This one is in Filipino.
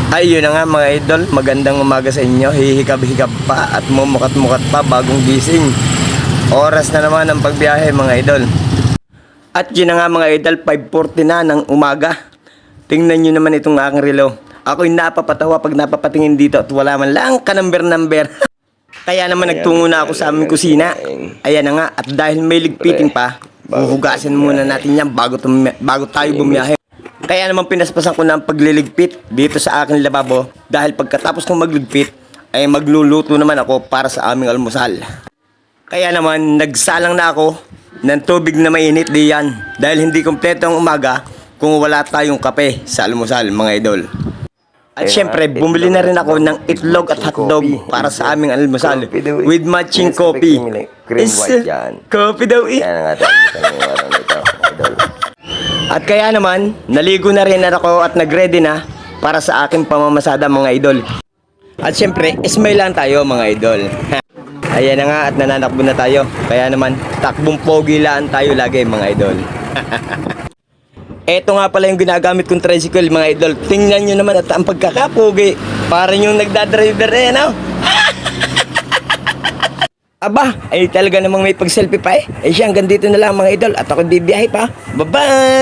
Ayun na nga mga idol, magandang umaga sa inyo. Hihikab-hikab pa at mumukat-mukat pa bagong gising. Oras na naman ang pagbiyahe mga idol. At yun na nga mga idol, 5:40 na ng umaga. Tingnan nyo naman itong aking relo. Ako'y napapatawa pag napapatingin dito at wala man lang ka-number. Kaya naman nagtungo na ako sa aming kusina. Ayan na nga, at dahil may ligpitin pa, huhugasan muna natin yan bago tayo bumiyahe. Kaya naman pinaspasan ko na ang pagliligpit dito sa aking lababo dahil pagkatapos kong magligpit ay magluluto naman ako para sa aming almusal. Kaya naman nagsalang na ako ng tubig na mainit diyan dahil hindi kompleto ang umaga kung wala tayong kape sa almusal mga idol. At syempre bumili na rin ako ng itlog at hotdog para sa aming almusal with matching coffee. Coffee daw eh. At kaya naman, naligo na rin ako at nagready na para sa aking pamamasada mga idol. At syempre, smile lang tayo mga idol. Ayan na nga at nananakbo na tayo. Kaya naman, takbong pogi lang tayo lagi mga idol. Eto nga pala yung ginagamit kong tricycle mga idol. Tingnan nyo naman at ang pagkakapogi. Parang yung nagdadriver eh, no? Aba, ay talaga namang may pag-selfie pa eh. Siya hanggang dito na lang mga idol at ako bibiyahe pa. Bye-bye!